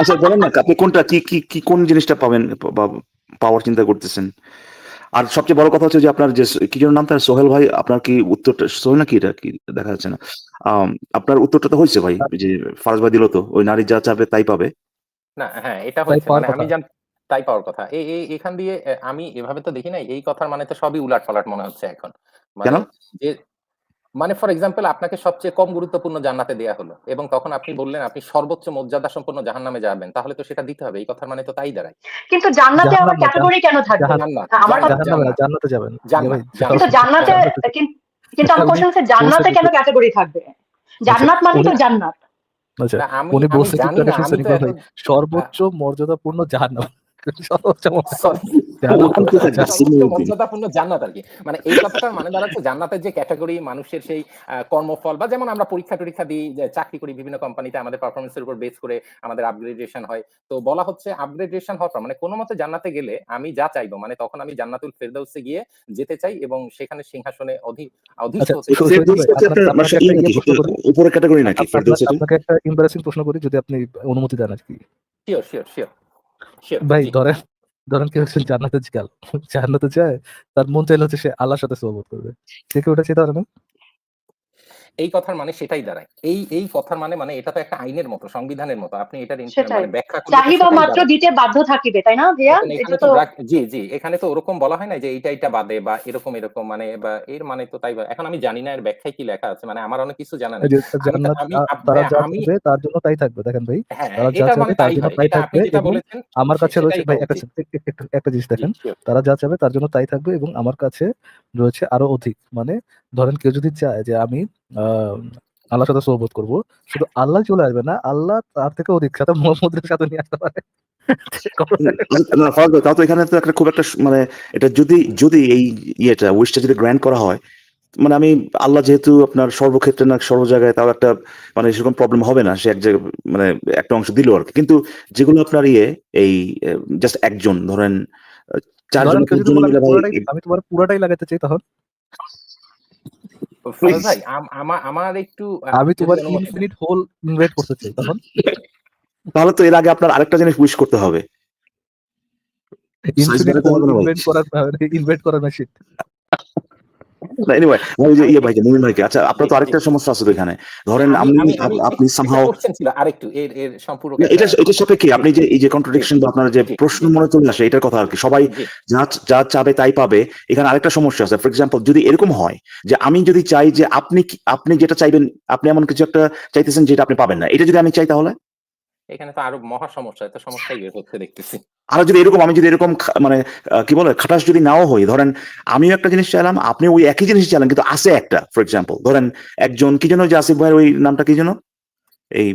S4: আচ্ছা বলেন না আপনি কোনটা কি কি কি কোন জিনিসটা পাবেন বা পাওয়ার চিন্তা করতেছেন? আর সবচেয়ে বড় কথা হচ্ছে যে আপনার যে কি যেন নাম তার, সোহেল ভাই, আপনার কি উত্তরটা সোহেল নাকি এটা কি দেখা যাচ্ছে না, আপনার উত্তরটা তো হয়েছে ভাই, যে ফারাজ ভাই দিল তো ওই নারী যা চাবে তাই পাবে।
S3: না হ্যাঁ, এটা
S2: তাই
S3: হয়েছে।
S2: পাওয়ার
S3: মানে
S2: কথা।
S3: আমি তাই পাওয়ার কথা। এখান দিয়ে আমি এভাবে তো দেখি নাই। এই কথার মানে তো সবই উলাটপালাট মনে হচ্ছে এখন।
S4: কেন?
S3: মানে যে মানে ফর এক্সাম্পল আপনাকে সবচেয়ে কম গুরুত্বপূর্ণ জান্নাতে দেয়া হলো এবং তখন আপনি বললেন আপনি সর্বোচ্চ মর্যাদা সম্পন্ন জাহান্নামে যাবেন। তাহলে তো সেটা দিতে হবে। এই কথার মানে তো তাই দাঁড়ায়।
S1: কিন্তু জান্নাতে আবার
S2: জাহান্নাম না,
S1: ক্যাটাগরি কেন থাকবে?
S2: জাহান
S3: জান্নাত,
S1: আমার কথা,
S3: জান্নাত,
S2: জাহান্নামে না,
S3: জান্নাত,
S2: জান্নাতে যাবেন। ইয়ে ভাই,
S3: জান্নাত,
S1: কিন্তু
S3: জান্নাত,
S1: জান্নাতে
S3: জান্নাত।
S2: জান্নাতে
S1: কিন্তু আমার
S2: উনি
S1: কোশ্চেন হচ্ছে
S2: বলছে
S1: জান্নাতে
S2: কি,
S1: কেন ক্যাটাগরি থাকবে?
S2: আচ্ছা
S1: জান্নাত মানে
S2: উনি,
S1: তো জান্নাত।
S2: আচ্ছা
S3: না
S2: উনি
S3: আমি
S2: বলছে কি
S3: জানি না। আমি
S2: শুনছেন
S3: তো
S2: ইকবাল
S3: এত
S2: ভাই, সর্বোচ্চ মর্যাদাপূর্ণ জাহান্নাম। সর্বোচ্চ
S3: সরি
S2: জাহান্নাম
S4: ওখানে তো থাকবে
S3: সর্বোচ্চ মর্যাদাপূর্ণ জান্নাত আরকি। মানে এই কথাটার মানে দাঁড়াচ্ছে জান্নাতের যে ক্যাটেগরি মানুষের সেই কর্মফল, বা যেমন আমরা পরীক্ষা-টরীক্ষা দিই, যে চাকরি করি বিভিন্ন কোম্পানিতে, আমাদের পারফরম্যান্স এর উপর বেস করে আমাদের আপগ্রেডেশন হয়। তো বলা হচ্ছে আপগ্রেডেশন হওয়ার পর মানে কোনমতে জান্নাতে গেলে আমি যা চাইবো, মানে তখন আমি জান্নাতুল ফেরদাউসে গিয়ে যেতে চাই এবং সেখানে সিংহাসনে অধিষ্ঠ
S2: আচ্ছা
S3: হতে চাই।
S2: শহীদুল ভাই,
S4: ফেরদৌসটা কি আপনার মানে
S2: আপনাকে একটা
S4: ইয়ে
S2: ইয়ে
S4: নাকি
S2: প্রশ্ন করি,
S4: উপরের ক্যাটাগরি নাকি ফেরদৌসটা?
S2: আপনাকে একটা এম্বারাসিং প্রশ্ন করি, যদি আপনি অনুমতি দেন আর কি।
S3: Sure, sure, sure, sure.
S2: ভাই
S3: জি।
S2: ধরেন কেউ একজন জান্নাতে গেল, জান্নাতে যায়, তার মন চাইলে হচ্ছে সে আল্লাহর সাথে সোহবত করবে, সে কি ওটা চেতে পারে না?
S3: এই কথার মানে সেটাই দাঁড়ায়। এই কথার মানে এটা তো একটা আইনের মতো, সংবিধানের মতো। আপনি এটার
S1: সেটাই,
S3: মানে ব্যাখ্যা করলে তো
S1: চাহিবা
S3: সেটাই
S1: মাত্র
S3: দাঁড়ায়।
S1: দিতে বাধ্য থাকিবে, তাই না ভাইয়া?
S3: দেখেন
S1: এটা
S3: এখানে তো
S1: তো
S3: জি, জি। এখানে তো ওরকম বলা হয় না যে এইটা বাদে বা এরকম মানে, বা এর মানে তো তাই। এখন আমি জানি না এর ব্যাখ্যায় কি লেখা আছে। মানে আমার অনেক কিছু জানা
S2: এই
S3: নেই।
S2: যে
S3: আমি তা
S2: জান্নাত,
S3: আমি আপ
S2: তারা
S3: ভাইয়া
S2: যা
S3: আমি
S2: চাইবে তার জন্য তাই থাকবে, দেখেন ভাই,
S3: হ্যাঁ,
S2: তারা যা
S3: এটা
S2: চাইবে
S3: মানে
S2: তার
S3: তাই
S2: জন্য
S3: হয়।
S2: তাই
S3: এটা আপনি
S2: থাকবে,
S3: যেটা
S2: এবং
S3: বলেছেন
S2: আমার কাছে রয়েছে
S3: সেটাই
S2: ভাই
S3: হওয়া
S2: একটা
S3: উচিত।
S2: একটা জিনিস
S3: জি,
S2: দেখেন,
S3: শিওর।
S2: তারা যা চাইবে তার জন্য তাই থাকবে, এবং আমার কাছে রয়েছে আরো অধিক। মানে ধরেন কেউ যদি চায় যে আমি আহ আল্লাহর সাথে সোহবত করবো, শুধু আল্লাহ চলে আসবে না, আল্লাহ তার থেকে অধিক সাথে মোহাম্মদের সাথে নিয়ে আসতে পারে।
S4: না ফারাজ ভাই, তাও তো এখানে তো একটা খুব একটা মানে এটা যদি যদি এই ইয়েটা উইশটা যদি গ্র্যান্ড করা হয়, মানে আমি আল্লাহ যেহেতু আপনার সর্বক্ষেত্রে না সর্ব জায়গায়, তাও একটা মানে সেরকম প্রবলেম হবে না, সে এক জায়গায় মানে একটা অংশ দিল আর কি। কিন্তু যেগুলো আপনার ইয়ে এই জাস্ট একজন ধরেন চারজন
S2: ধরেন কেউ যদি
S4: পাঁচজন
S2: বলে
S4: মিলে ভাই,
S2: আমি তোমার পুরাটাই লাগাতে চাই, তখন
S3: ফরাজ ভাই আমার একটু
S2: আমি
S3: যদি
S2: তোমার
S3: অনুমতি দেন।
S2: ইনফিনিট হোল ইনভাইট করতে চাই তখন।
S4: তাহলে তো এর আগে আপনার আরেকটা জিনিস উইশ করতে হবে, সাইজ
S2: ইনফিনিট
S4: বাড়াতে
S2: হোল
S4: হবে না ভাই?
S2: ইনভাইট করার মেশিন।
S4: এনিওয়ে ভাই, যে
S3: আমি
S4: ইয়ে ভাইকে, মুমিন ভাইকে, আচ্ছা আপনার
S3: জি
S4: তো
S3: জি
S4: আরেকটা সমস্যা আছে তো এখানে। ধরেন
S3: আমি আমি আমি
S4: আপনি
S3: একটা
S4: সামহাও,
S3: কোশ্চেন ছিল আরেকটু এর সম্পূরক
S4: এটা
S3: একটা
S4: এটা সাপেক্ষে
S3: জি
S4: আপনি যে এই যে
S3: জি
S4: কন্ট্রাডিকশন বা আপনার যে
S3: জি
S4: প্রশ্ন
S3: জি
S4: মনে চলে আসে, এটার কথা আর কি। সবাই
S3: জি
S4: যা যা চাবে তাই পাবে। এখানে আরেকটা সমস্যা আছে। ফর এক্সাম্পল, যদি এরকম হয় যে আমি যদি চাই যে আপনি যেটা চাইবেন, আপনি এমন কিছু একটা চাইতেছেন যেটা আপনি পাবেন না, এটা যদি আমি চাই তাহলে?
S3: এখানে তো আরো মহা সমস্যা, এত সমস্যাই বের হচ্ছে দেখতেছি।
S4: আর যদি এরকম, আমি যদি এরকম মানে কি বলে খাটাস যদি নাও হই, ধরেন আমিও একটা জিনিস চাইলাম, আপনি ওই একই জিনিস চাইলেন, কিন্তু আছে একটা, ফর এক্সাম্পল ধরেন একজন কি যেন, যে আসিফ ভাইয়ের ওই নামটা কি যেন, এই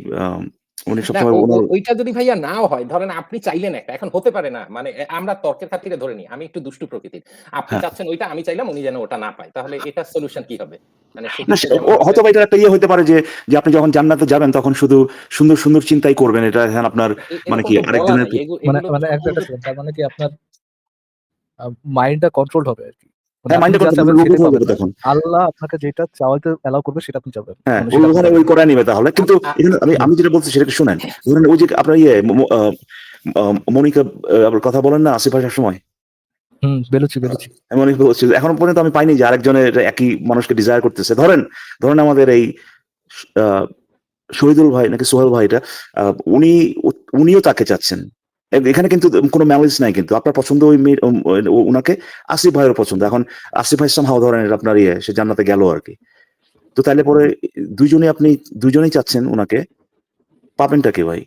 S4: উনি
S3: না
S4: সবসময় ওনার,
S3: ওইটা যদি ভাইয়া নাও হয়, ধরেন আপনি চাইলেন একটা, এখন হতে পারে না, মানে আমরা তর্কের খাতিরে ধরে নিই, আমি একটু দুষ্টু প্রকৃতির, আপনি
S4: হ্যাঁ,
S3: চাচ্ছেন ওইটা, আমি চাইলাম উনি যেন ওটা না পায়, তাহলে এটা সলিউশন কি হবে? মানে
S4: না
S3: সেক্ষেত্রে যেমন
S4: হয়তো
S3: আমাদের
S4: বা এটা একটা ইয়ে হতে পারে যে যে আপনি যখন জান্নাতে যাবেন তখন শুধু সুন্দর সুন্দর চিন্তাই করবেন, এটা এখন আপনার মানে
S3: এরকম
S4: কি
S3: তো বলা
S4: আরেকজনের,
S3: নাই,
S2: মানে
S3: এগুলো তো
S2: মানে একটা
S3: সম্পূর্ণ।
S2: একটা সেকেন্ড, তার মানে কি আপনার মাইন্ডটা কন্ট্রোল হবে আর কি। মানে
S4: হ্যাঁ,
S2: আপনি
S4: মাইন্ডে
S2: যা
S4: কথা
S2: চাবেন
S4: রোবট
S2: সেটাই
S4: হয়ে
S2: পাবেন
S4: যাবে
S2: না।
S4: তখন।
S2: আল্লাহ আপনাকে যেটা চাওয়াইতে এলাও করবে সেটা আপনি চাবেন,
S4: হ্যাঁ,
S2: মানে সেটা আপনি
S4: ওখানে
S2: পাবেন।
S4: ওই করে নিবে তাহলে। কিন্তু
S3: আ-
S4: এখানে আমি
S2: হুম,
S4: আমি যেটা বলছি সেটা একটু শুনেন। ধরেন ওই যে আপনার ইয়ে মনিকা আবার কথা বলেন না আসিফ ভাই সবসময়,
S2: বেলুচি বেলুচি।
S4: মনিকা বলছে এখনো পর্যন্ত আমি পাইনি যে আরেকজনের একই মানুষকে ডিজায়ার করতেছে। ধরেন ধরেন আমাদের এই আহ, শহীদুল ভাই নাকি সোহেল ভাই, এটা উনি উনিও তাকে চাচ্ছেন। এখানে কিন্তু কোনো ম্যালিস নাই, কিন্তু আপনার পছন্দ ওই মেয়ে, উনাকে আসিফ ভাইয়ের পছন্দ। এখন আসিফ ভাই সামহাও ধরেন এটা আপনার ইয়ে, সে জান্নাতে গেল আর কি। তো তাইলে পরে আপনি দুজনেই চাচ্ছেন উনাকে, পাবেনটা কি ভাই?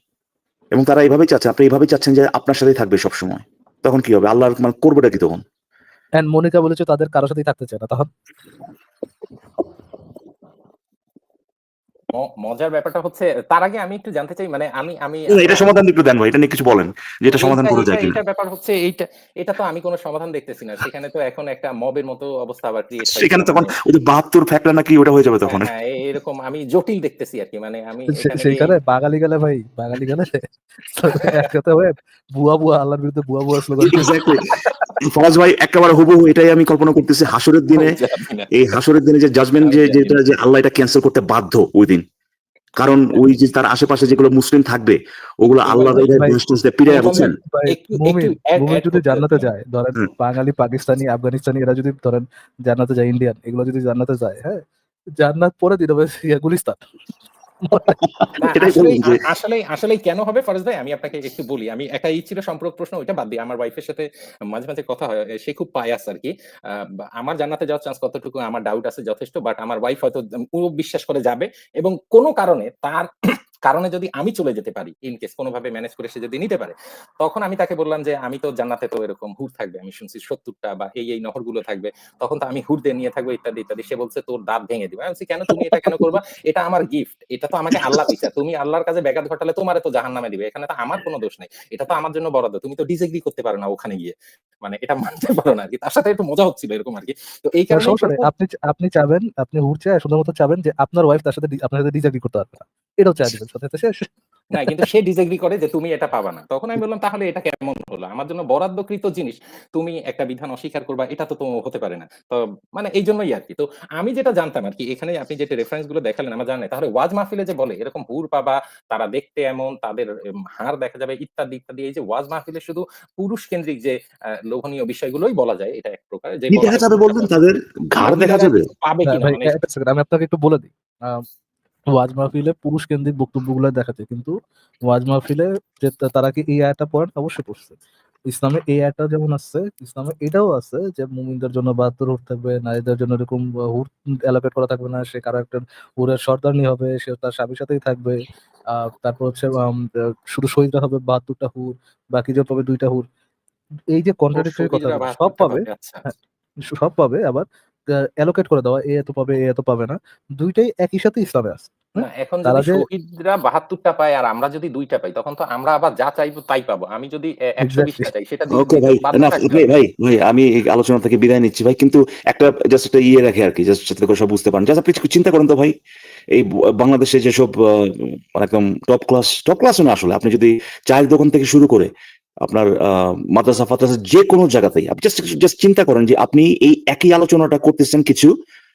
S4: এবং তারা এইভাবেই চাচ্ছেন, আপনি এইভাবেই চাচ্ছেন যে আপনার সাথেই থাকবে সবসময়। তখন কি হবে? আল্লাহর মানে করবেটা কি তখন?
S2: এন্ড মনিকা বলেছে তাদের কারোর সাথেই থাকতে চায় না, তখন
S3: মজার ব্যাপারটা হচ্ছে, তার আগে আমি একটু জানতে চাই, মানে আমি আমি
S4: না,
S3: আসলে
S4: এটা সমাধান একটু দেন ভাই, এটা নিয়ে কিছু বলেন যে এটা সমাধান
S3: এইটা
S4: করা
S3: এইটা
S4: যায় কিনা।
S3: এইটা ব্যাপার হচ্ছে, এইটা এটা তো আমি কোনো সমাধান দেখতেছি না, সেখানে তো এখন একটা মবের মতো অবস্থা আবার ক্রিয়েট হয়
S4: সেখানে
S3: কিনা,
S4: তখন
S3: মানে
S4: ওই যে 72 ফ্যাক্টর নাকি ওটা হয়ে যাবে তখন।
S3: হ্যাঁ এরকম আমি জটিল দেখতেছি আর কি, মানে আমি এখানে গিয়ে
S2: সেইখানে বাঙালি গেলে ভাই, বাঙালি গেলে তো একসাথে হয়ে বুয়া বুয়া আল্লাহর বিরুদ্ধে বুয়া বুয়া স্লোগান দিবে।
S4: এক্স্যাক্টলি। ফরাজ ভাই একেবারে হুবহু এটাই আমি কল্পনা করতেছি হাসরের দিনে।
S3: যাবি না,
S4: এই হাসরের দিনে যে জাজমেন্ট,
S3: আমি
S4: যে
S3: জানি
S4: যেটা
S3: না।
S4: যে আল্লাহ এটা ক্যান্সেল করতে বাধ্য ওই দিন। কারণ ওই যে তার আশেপাশে যেগুলো মুসলিম থাকবে, ওগুলো
S3: একটু ভাই
S4: আল্লাহ
S2: ভাই ভাই
S4: পিড়ায়,
S3: সুমন ভাই
S4: বুঝছেন?
S2: ভাই
S3: একটু একটু
S2: মুমিন মুমিন
S3: অ্যাড
S2: যদি
S3: করতে
S2: জান্নাতে
S3: যাচ্ছিলাম।
S2: যায়, ধরেন
S4: হুম।
S2: বাঙালি পাকিস্তানি আফগানিস্তানি এরা যদি ধরেন জান্নাতে যায়, ইন্ডিয়ান এগুলো যদি জান্নাতে যায়, হ্যাঁ, জান্নাত পরে দিন হবে গুলিস্তান।
S3: না
S4: এটাই বললাম যে
S3: আসলেই কেন হবে ফরাজ ভাই, আমি আপনাকে একটু বলি। আমি একটা ছিল সম্পর্ক প্রশ্ন, ওইটা বাদ দিয়ে আমার ওয়াইফের সাথে মাঝে মাঝে কথা হয়, সে খুব পায়াস আর কি। আমার জান্নাতে যাওয়ার চান্স কতটুকু আমার ডাউট আছে যথেষ্ট, বাট আমার ওয়াইফ হয়তো পুরো বিশ্বাস করে যাবে, এবং কোনো কারণে তার কারণে যদি আমি চলে যেতে পারি, ইন কেস কোনোভাবে ম্যানেজ করে সে যদি নিতে পারে, তখন আমি তাকে বললাম যে আমি তো জান্নাতে তো এরকম হুর থাকবে, আমি শুনছি 70টা বা এই নহরগুলো থাকবে, তখন তো আমি হুর দিয়ে নিয়ে থাকবো ইত্যাদি ইত্যাদি। সে বলছে তোর দাঁত ভেঙে দিবে। আমি বলছি কেন, তুমি এটা কেন করবা? এটা আমার গিফট, এটা তো আমাকে আল্লাহ দিছে, তুমি আল্লাহর কাছে ব্যাঘাত ঘটালে তোমারে তো জাহান্নামে দিবে, এখানে তো আমার কোনো দোষ নাই, এটা তো আমার জন্য বরাদ্দ, তুমি তো ডিসএগ্রি করতে পারো না ওখানে গিয়ে, মানে এটা মানতে পারো না আর কি। তার সাথে একটু মজা হচ্ছিল এরকম আর কি। তো এই কারণেই
S2: সমস্যা নেই, আপনি আপনি চাবেন, আপনি হুর চায় শুধুমাত্র চাবেন যে আপনার ওয়াইফ তার সাথে আপনার সাথে ডিসএগ্রি করতে পারবে না, এটাও চাই দিবেন সাথে সাথে শেষ।
S3: না, কিন্তু সে ডিসএগ্রি করে যে তুমি এটা পাবা না। তখন আমি বললাম তাহলে এটা কেমন হলো? আমার জন্য বরাদ্দকৃত জিনিস তুমি একটা বিধান অস্বীকার করবা, এটা তো হতে পারে না। তো মানে এইজন্যই আরকি। তো আমি যেটা জানতাম আরকি, এখানে আপনি যেটা রেফারেন্স গুলো দেখালেন আমার জানা নাই। তাহলে ওয়াজ মাহফিলে যে বলে এরকম হুর পাবা, তারা দেখতে এমন, তাদের হাড় দেখা যাবে ইত্যাদি ইত্যাদি। এই যে ওয়াজ মাহফিলে শুধু পুরুষ কেন্দ্রিক যে লোভনীয় বিষয়গুলোই বলা যায়, এটা এক প্রকার যে
S4: কি
S3: বলা
S4: দেখা
S3: হয়
S4: যাবে
S3: পুরুষরা
S4: বলবেন, তাদের ঘাড় দেখা
S3: মহিলারা
S4: যাবে?
S3: কিছু পাবে
S2: না
S3: কিনা,
S2: ভাই,
S3: মানে
S2: একটা সেকেন্ড আমি আপনাকে একটু বলে দিই। ওয়াজ মাহফিলে পুরুষ কেন্দ্রিক বক্তব্যগুলো দেখাচ্ছে, কিন্তু ওয়াজ মাহফিলে যে তারা কি এই আয়াতটা পড়েন? অবশ্যই পড়ছে। ইসলামে এই আয়াতটা যেমন আছে, ইসলামে এটাও আছে যে মুমিনদের জন্য 72 হুর থাকবে, নারীদের জন্য এরকম হুর অ্যালোকেট করা থাকবে না, সে কারো একটা হুরের সর্দারনি হবে, সে তার স্বামীর সাথেই থাকবে। তারপর হচ্ছে শুধু শহীদরা হবে 72টা হুর, বাকি যে পাবে 2টা হুর। এই যে
S3: ও
S2: কন্ট্রাডিক্টরি
S3: শহীদরা
S2: কথাগুলো সব
S3: ৭২ টা
S2: পাবে।
S3: পাবে। আচ্ছা।
S2: হ্যাঁ, সব পাবে, আবার অ্যালোকেট করে দেওয়া, এ এত পাবে, এ এত পাবে না। ২ টাই একই সাথে ইসলামে আছে।
S3: না,
S2: হ্যাঁ?
S3: এখন
S2: তারা
S3: যদি
S2: যে
S3: শহীদরা ৭২ টা পায় আর আমরা যদি ২ টা পাই, তখন তো আমরা আবার যা চাইবো তাই পাবো। আমি যদি ১২০
S2: এক্সাক্টলি
S3: টা চাই, সেটা
S4: ওকে
S3: দিতে
S4: ভাই,
S3: বাধ্য
S4: এনাফ।
S3: থাকতে
S4: ভাই
S3: হবে।
S4: ভাই ভাই আমি এই আলোচনা থেকে বিদায় নিচ্ছি ভাই, কিন্তু একটা জাস্ট একটা ইয়ে রাখে আর কি, জাস্ট যাতে করে সব বুঝতে পারেন। জাস্ট আপনি একটু চিন্তা করেন তো ভাই, এই বাংলাদেশে যেসব মানে একদম টপ ক্লাস না আসলে, আপনি যদি চায়ের দোকান থেকে শুরু করে আপনার মাদ্রাসা ফাদ্রাসা যে কোনো জায়গাতেই আপনি জাস্ট চিন্তা করেন যে আপনি এই একই আলোচনাটা করতেছেন কিছু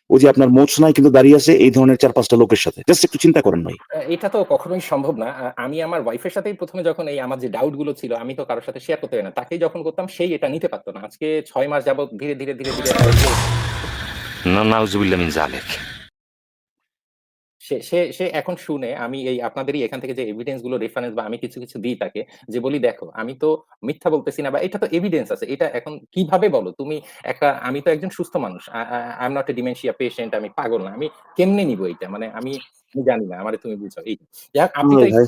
S4: ওই যে আপনার মোচনায় কিন্তু দাঁড়িয়ে আছে এই ধরনের 4-5টা লোকের সাথে। জাস্ট একটু চিন্তা করেন ভাই।
S3: এটা তো কখনোই সম্ভব না। আমি আমার ওয়াইফের সাথেই ১ম এ যখন এই আমার যে ডাউট গুলো ছিল আমি তো কারো সাথে শেয়ার করতে পারি না। তাকেই যখন করতাম সেই এটা নিতে পারত না। আজকে ৬ মাস যাবৎ ধীরে, ধীরে, ধীরে, ধীরে
S5: নাউজুবিল্লাহ মিন যালিক।
S3: সে সে সে এখন শুনে আমি এই আপনাদেরই এখান থেকে যে এভিডেন্স গুলো রেফারেন্স বা আমি কিছু, কিছু দিই তাকে যে বলি, "দেখো আমি তো মিথ্যা বলতেছি না বা এটা তো এভিডেন্স আছে। এটা এখন কিভাবে বলো? তুমি আমি তো একজন সুস্থ মানুষ। I am not a dementia patient, আমি পাগল না। আমি কেমনে নিবো এইটা? মানে আমি জানি না। আমারে তুমি বুঝাও।" এই যাক আপনি তো
S4: ভাই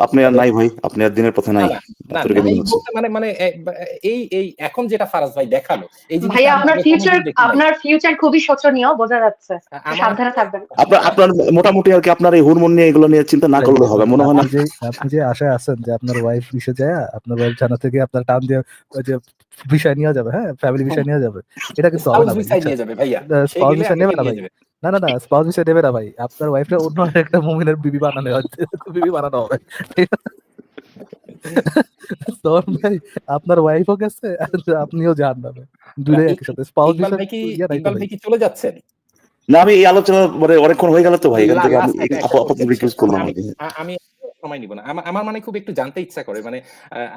S4: আপনি আর নাই ভাই, আপনি আর দিনের পথে
S3: না,
S4: নাই।
S3: না, না,
S4: এতটুকু
S3: নাই
S4: মনে হচ্ছে।
S3: বলতে মানে মানে এ বা এই এখন যেটা ফারাজ ভাই দেখালো, এই জিনিসটা
S1: ভাইয়া
S3: আমি আগে কোনদিন দেখি নাই।
S1: আপনার ফিউচার খুবই শোচনীয়, বোঝা যাচ্ছে।
S3: আমার
S1: সাবধানে থাকবেন।
S4: আপনার মোটামুটি আর কি আপনার এই হরমোন নিয়ে এগুলো নিয়ে চিন্তা না
S2: ভাই,
S4: করলে হবে মনে হয় না।
S2: আপনি যে আশায় আছেন যে আপনার ওয়াইফ বিষে যায়, আপনার ওয়াইফ জানা থেকে আপনার টান দিয়ে ওই যে বিষয় নিয়ে যাবে, হ্যাঁ, ফ্যামিলি বিষয় নিয়ে যাবে, এটা কিন্তু হবে
S3: স্পাউস
S2: না ভাই,
S3: ভিসায়
S2: বুঝছেন?
S3: নিয়ে যাবে ভাইয়া। সে
S2: স্পাউস
S3: গেলে
S2: বিষয় নেবে
S3: আমাকে
S2: না
S3: নিয়ে
S2: ভাই।
S3: যাবে।
S2: না, স্পাউস বিষয় নেবে না ভাই। আপনার ওয়াইফটা অন্য একটা মুমিনের বিবি বানানো বিবি বানানো হবে, ঠিক আছে? তখন ভাই আপনার ওয়াইফও গেছে আর আপনিও জাহান্নামে, দুইটাই একই সাথে। স্পাউস
S3: ইকবাল
S2: বিষয়
S3: ভাই কি
S2: ইয়া নাই তো
S3: ইকবাল
S2: ভাই।
S3: ভাই কি চলে যাচ্ছেন?
S4: না আমি এই আলোচনা মানে অনেকক্ষণ হয়ে গেল তো ভাই, এখান থেকে আমি
S3: লাস্ট একটা
S4: আপাতত
S3: কোশ্চেন
S4: রিকোয়েস্ট করলাম আর
S3: আমি
S4: কি।
S3: আমি সময় নিব না। আমার মানে খুব একটু জানতে ইচ্ছা করে। মানে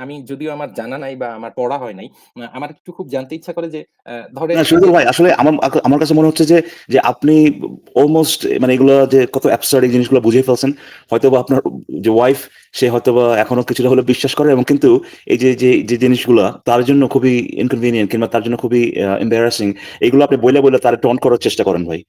S3: আমি যদিও আমার জানা নাই বা আমার পড়া হয় নাই। আমার একটু খুব জানতে ইচ্ছা করে যে ধরেন
S4: না
S3: এই যে
S4: সুজল ভাই আসলে আমার কাছে মনে হচ্ছে যে আপনি অলমোস্ট মানে এগুলো যে কত অ্যাবসার্ড এই জিনিসগুলো বুঝে ফেলছেন। হয়তো বা আপনার যে ওয়াইফ সে হয়তো বা এখনো কিছুটা হলে বিশ্বাস করে, এবং কিন্তু এই যে জিনিসগুলা তার জন্য খুবই ইনকনভিনিয়েন্ট কিংবা তার জন্য খুবই এম্বারাসিং, এগুলো আপনি বলে তার টন করার চেষ্টা করেন ভাই,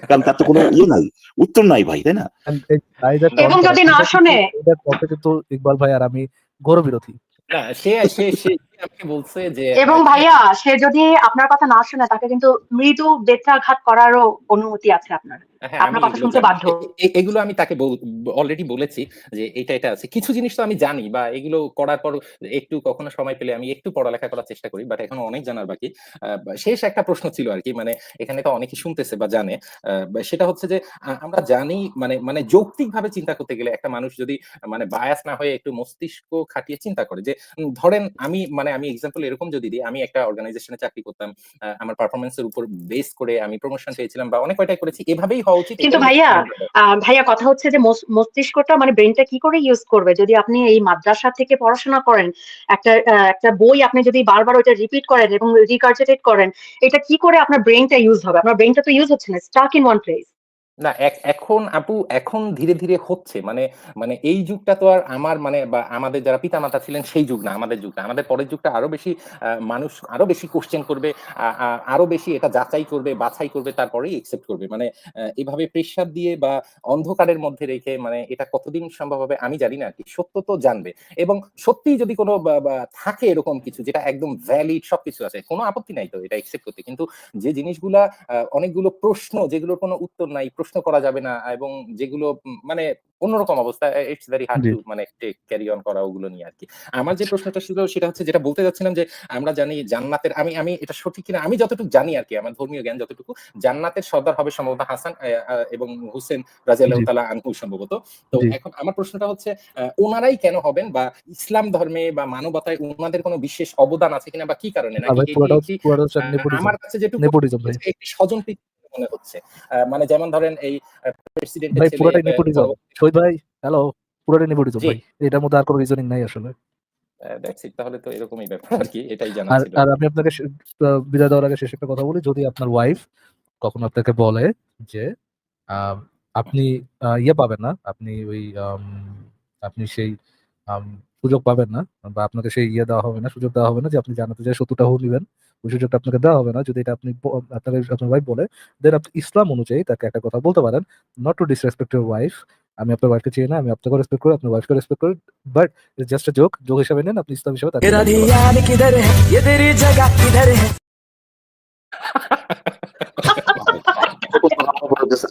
S4: কারণ তার তো কোনো ইয়ে নাই, উত্তর নাই ভাই, তাই না?
S2: এই ভাই যে টন
S1: এবং
S2: করে,
S1: যদি না শোনে,
S2: এটার পক্ষে কিন্তু ইকবাল ভাই আর আমি ঘোর বিরোধী।
S3: না সে সে সে আমাকে বলছে যে
S1: এবং ভাইয়া সে যদি আপনার কথা না শোনে, তাকে কিন্তু মৃদু বেত্রাঘাত করারও অনুমতি আছে আপনার।
S3: হ্যাঁ, আমি
S1: আপনার কথা
S3: এগুলো
S1: শুনতে
S3: জানি।
S1: বাধ্য।
S3: এগুলো আমি তাকে অলরেডি বলেছি যে এটা আছে। কিছু জিনিস তো আমি জানি বা এগুলো করার পর একটু কখনো সময় পেলে আমি একটু পড়ালেখা করার চেষ্টা করি। বাট এখনো অনেক জানার বাকি। শেষ একটা প্রশ্ন ছিল আরকি। মানে এখানে তো অনেকেই শুনতেছে বা জানে। সেটা হচ্ছে যে আমরা জানি মানে মানে যৌক্তিকভাবে চিন্তা করতে গেলে একটা মানুষ যদি মানে বায়াস না হয়ে একটু মস্তিষ্ক খাটিয়ে চিন্তা করে যে ধরেন আমি এক্সাম্পল এরকম যদি দিই, আমি একটা অর্গানাইজেশনে চাকরি করতাম। আমার পারফরম্যান্স এর উপর বেস করে আমি প্রমোশন পেয়েছিলাম বা অনেক কয়টাই করেছি। এভাবেই হওয়া উচিত।
S1: কিন্তু
S3: এটাই হচ্ছে
S1: ভাইয়া
S3: সাধারণ ব্যাপার।
S1: ভাইয়া কথা হচ্ছে যে মস্তিষ্কটা মানে ব্রেনটা কি করে ইউজ করবে? যদি আপনি এই মাদ্রাসা থেকে পড়াশোনা করেন, একটা বই আপনি যদি বারবার ওইটা রিপিট করেন এবং রিকার্জিটেট করেন, এটা কি করে আপনার ব্রেনটা ইউজ হবে? আপনার ব্রেনটা তো ইউজ হচ্ছে না, স্টাক ইন ওয়ান প্লেস।
S3: না এখন আপু এখন ধীরে, ধীরে হচ্ছে। মানে মানে এই যুগটা তো আর আমার মানে বা আমাদের যারা পিতামাতা ছিলেন সেই যুগ না, আমাদের যুগটা। আমাদের পরের যুগটা আরো বেশি মানুষ আরো বেশি কোয়েশ্চেন করবে। আ আ আরো বেশি এটা যাচাই করবে, বাছাই করবে তারপরেই অ্যাকসেপ্ট করবে। মানে এভাবে প্রেশার দিয়ে বা অন্ধকারের মধ্যে রেখে মানে এটা কতদিন সম্ভব হবে আমি জানি না আরকি। সত্য তো জানবে এবং সত্যিই যদি কোনো বা বা থাকে এরকম কিছু যেটা একদম ভ্যালিড সবকিছু আছে। কোনো আপত্তি নাই তো এটা অ্যাকসেপ্ট করতে। কিন্তু যে জিনিসগুলা অনেকগুলো প্রশ্ন যেগুলোর কোনো উত্তর নাই, প্রশ্ন করা যাবে না এবং যেগুলো মানে অন্যরকম অবস্থা ইটস ভেরি হার্ড
S2: জি।
S3: টু মানে ক্যারি অন করা ওগুলো নিয়ে আরকি। আমার যে প্রশ্নটা ছিল সেটা হচ্ছে যেটা বলতে যাচ্ছিলাম যে আমরা জানি জান্নাতের আমি এটা সঠিক কিনা আমি যতটুকু জানি আরকি আমার ধর্মীয় জ্ঞান যতটুকু জান্নাতের সর্দার হবে সম্ভবত হাসান এবং হুসেন রাদিয়াল্লাহু
S2: জি,
S3: তাআলা আনহু সম্ভবত। তো
S2: জি।
S3: এখন আমার প্রশ্নটা হচ্ছে উনারাই কেন হবেন বা ইসলাম ধর্মে বা মানবতায় উনাদের কোনো বিশেষ অবদান আছে কিনা বা কি কারণে?
S2: না
S3: নাকি
S2: ভাই,
S3: এটি একটি
S2: পুরাটা হচ্ছে নেপোটিজম।
S3: আমার কাছে যেটুকু
S2: নেপোটিজম ভাই।
S3: একটি স্বজনপ্রীতি মনে হচ্ছে। মানে যেমন ধরেন এই প্রেসিডেন্টের
S2: ভাই
S3: ছেলে
S2: পুরাটাই নেপোটিজম।
S3: পরবর্তী
S2: শহীদ ভাই, হ্যালো, পুরাটাই নেপোটিজম
S3: জি,
S2: ভাই। এটার মধ্যে আর কোনো রিজনিং নাই আসলে।
S3: দ্যাটস ইট তাহলে তো এরকমই ব্যাপার আরকি। এটাই জানা
S2: আর
S3: ছিল।
S2: আর আমি আপনাকে বিদায় দেওয়ার আগে শেষ একটা কথা বলি। যদি আপনার ওয়াইফ কখনো আপনাকে বলে যে আম আপনি ইয়ে পাবেন না, আপনি ওই আপনি সেই আম সুযোগ পাবেন না বা আপনাকে সেই ইয়ে দেওয়া হবে না, সুযোগ দেওয়া হবে না যে আপনি জান্নাতে যেয়ে ৭০ টা হুর নিবেন। ওই সুযোগটা আপনাকে দেওয়া হবে না। যদি এটা আপনি আপনাকে আপনার ওয়াইফ বলে, দেন আপনি ইসলাম অনুযায়ী তাকে একটা কথা বলতে পারেন, not to disrespect your wife. আমি আপনার ওয়াইফকে চিনি না, আমি আপনাকেও রেসপেক্ট করি, আপনার ওয়াইফকে রেসপেক্ট করি। But it's just a joke. Joke হিসেবে নেন, আপনি ইসলাম হিসেবে তাকে
S6: तेरा
S2: বলতে পারেন।
S6: ध्यान किधर है ये तेरी जगह किधर है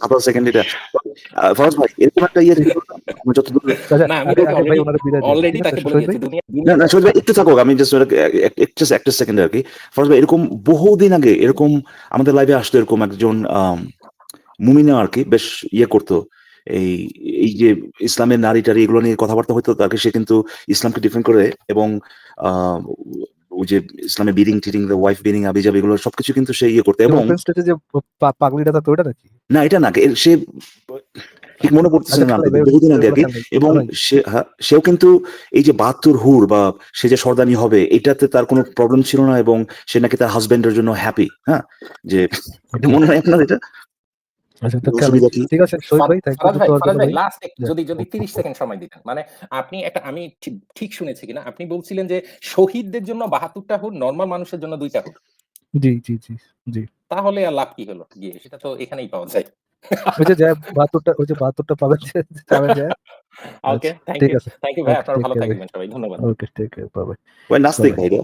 S4: আধা সেকেন্ড এটা ফরাজ ভাই এরকম একটা ইয়ে ছিল না? আমি যতদূর
S2: আচ্ছা,
S3: না আমি
S2: আগে
S3: তাকে
S2: আগে ভাই ওনারে বিদায় দিন।
S3: অলরেডি
S2: ঠিক আছে
S3: তাকে বলে
S2: শহীদ ভাই?
S3: দিয়েছি। দুনিয়া
S4: না
S3: দুনিয়া
S4: না সৈয়দ ভাই একটু থাকুক, আমি জাস্ট একটা সেকেন্ড আর কি। ফরাজ ভাই এরকম বহুদিন আগে এরকম আমাদের লাইভে আসতো এরকম একজন মুমিনা আর কি, বেশ ইয়ে করতো এই এই যে ইসলামের নারী টারি এগুলো নিয়ে কথাবার্তা হইতো তাকে, সে কিন্তু ইসলামকে ডিফেন্ড করে এবং ওই যে ইসলামে বিডিং টিডিং ওয়াইফ বিডিং আবিজাব এগুলো সবকিছু কিন্তু সে ইয়ে করতে, এবং
S2: রেফারেন্সটা যে পাগলিটা তো ওইটা নাকি?
S4: না এটা না, সে ঠিক মনে পড়তেছে
S2: আচ্ছা
S4: না
S2: খেলাই ভাই,
S4: বহুদিন আগে আর কি।
S2: খেলাই
S4: এবং সেও কিন্তু এই যে 72 হুর বা সে যে সর্দানি হবে এটাতে তার কোনো প্রবলেম ছিল না, এবং সে নাকি তার হাজবেন্ডের জন্য হ্যাপি। হ্যাঁ, যে মনে হয় আপনার এটা
S2: আচ্ছা তো খেলাই।
S4: অসুবিধা কি?
S2: ঠিক আছে শহীদ ভাই, থ্যাংক ইউ
S3: ফারাজ ভাই,
S2: যুক্ত হওয়ার
S3: ফারাজ
S2: জন্য
S3: ভাই
S2: ভাই।
S3: লাস্ট যদি 30 সেকেন্ড সময় দিতেন, মানে আপনি একটা, আমি ঠিক শুনেছি কিনা, আপনি বলছিলেন যে শহীদদের জন্য 72টা হুর, নরমাল মানুষের জন্য 2টা হুর।
S2: জি জি জি জি।
S3: তাহলে আর লাভ কি হলো গিয়ে? সেটা তো এখানেই পাওয়া যায়।
S2: ওই যে 72টা পাবেন যে চাবেন যায়।
S3: ওকে,
S2: আচ্ছা
S3: থ্যাংক
S2: ঠিক
S3: ইউ।
S2: আছে।
S3: থ্যাংক ইউ ভাই,
S2: ওকে
S3: আপনারা
S2: টেক
S3: ভালো
S2: কেয়ার ভাই।
S3: থাকবেন সবাই। ধন্যবাদ।
S2: Okay take care, bye bye.
S4: ওই নাস্তিক ভাই রে।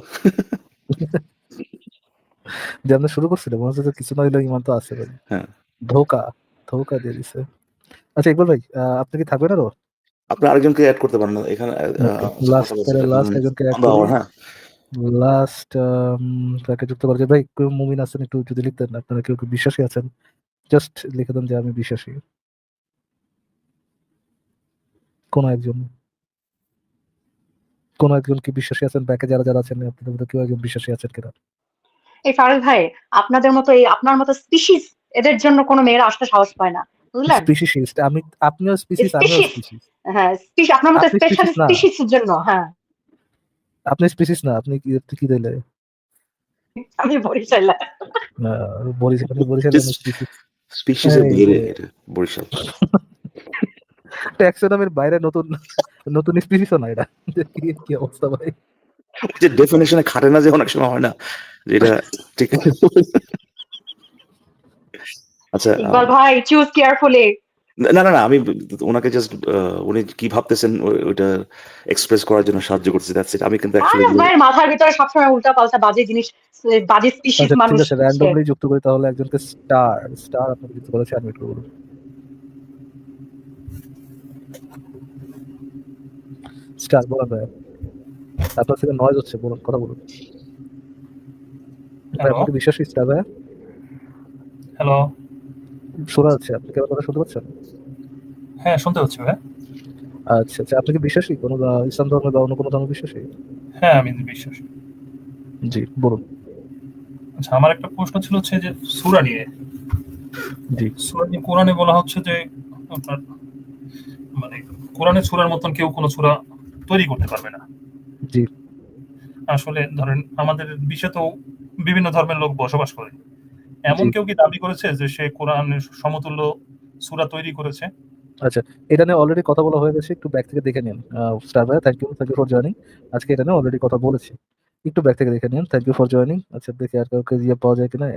S2: যে আমরা শুরু করছিলাম মনে হচ্ছে কিছু না হইলে ইমান তো আছে ভাই।
S4: হ্যাঁ,
S2: ধোকা ধোকা দিয়ে দিছে। আচ্ছা ইকবাল ভাই, আপনি কি থাকবেন আরো?
S4: আপনার আরেকজনকে অ্যাড করতে পারেন না এখানে।
S2: লাস্ট একজনকে অ্যাড
S4: আমরা
S2: করি।
S4: হ্যাঁ,
S2: লাস্ট তাকে যুক্ত করা যায় ভাই। কেউ মুমিন আছেন একটু যদি লিখতেন, আপনারা কেউ কেউ বিশ্বাসী আছেন জাস্ট লিখে দেন যে আমি বিশ্বাসী। কোন একজন কি বিশ্বাসী আছেন? ব্যাকে যারা যারা আছেন আপনাদের মধ্যে কেউ একজন বিশ্বাসী আছেন কিনা?
S1: এই ফারুক ভাই, আপনাদের মতো আপনার মতো স্পিসিস এদের জন্য কোনো মেয়েরা আসতে সাহস পায় না, বুঝলেন?
S2: স্পিসিস আপনিও স্পিসিস, আমিও
S1: স্পিসিস,
S2: স্পিসিস।
S1: হ্যাঁ আপনার মতো
S2: আপনি
S1: স্পেশাল
S2: স্পিসিস না,
S1: স্পিসিস জন্য। হ্যাঁ,
S2: আপনি স্পিসিস না, আপনি কি দিলে?
S1: আমি বরিশালে।
S2: বরিশালে স্পিসিস।
S4: স্পিসিসের বাইরে এটা বরিশাল।
S2: ট্যাক্সোনমির বাইরে নতুন নতুন স্পিসিসও না এটা। কি অবস্থা ভাই?
S4: যে ডেফিনেশনে খাটে না যে অনেক সময় হয় না যেটা ঠিক। আচ্ছা
S1: ইকবাল ভাই, চুজ কেয়ারফুলি।
S4: না না না, আমি ওনাকে জাস্ট উনি কি ভাবতেছেন ওইটা এক্সপ্রেস করার জন্য সাহায্য করছি, দ্যাটস ইট। আমি কিন্তু
S1: ফারুক
S4: অ্যাকচুয়ালি
S1: ভাইয়ের মাথার ভিতরে সবসময় উল্টা পাল্টা বাজে জিনিস, বাজে স্পিসিস
S2: আচ্ছা ঠিক
S1: মানুষ
S2: আছে, র্যান্ডমলি যুক্ত করি তাহলে একজনকে। স্টার আপনাকে যুক্ত করেছে, আনমিউট করুন। স্টার বলেন ভাই, আপনার থেকে নয়েজ হচ্ছে, বলুন, কথা বলুন ভাই। আপনাকে বিশ্বাসী স্টার ভাই?
S5: হ্যালো।
S2: শোনা যাচ্ছে, আপনি কি আমার কথা শুনতে পাচ্ছেন?
S5: হ্যাঁ, শুনতে পাচ্ছি ভাই।
S2: আচ্ছা আচ্ছা, আপনি কি বিশ্বাসী কোনো ইসলাম ধর্মে বা অন্য কোনো ধর্মে বিশ্বাসী?
S5: হ্যাঁ, আমি বিশ্বাসী।
S2: জি বলুন।
S5: আচ্ছা, আমার একটা প্রশ্ন ছিল হচ্ছে যে সূরা নিয়ে।
S2: জি।
S5: সূরা নিয়ে কোরআনে বলা হচ্ছে যে আপনার মানে কোরআনের সূরার মতন কেউ কোনো সূরা তৈরি করতে পারবে না।
S2: জি।
S5: আসলে ধরেন আমাদের বিশ্বে তো বিভিন্ন ধর্মের লোক বসবাস করে। এমন
S2: জি।
S5: কেউ কি দাবি করেছে যে সে কোরআনের সমতুল্য সূরা তৈরি করেছে?
S2: আচ্ছা, এটা নিয়ে অলরেডি কথা বলা হয়ে গেছে, একটু ব্যাক থেকে দেখে নিন। স্টার ভাই থ্যাংক ইউ ফর জয়েনিং। আজকে এটা নিয়ে অলরেডি কথা বলেছি, একটু ব্যাক থেকে দেখে নিন। Thank you for joining. আচ্ছা দেখি আর কাউকে দিয়ে পাওয়া যায় কিনা।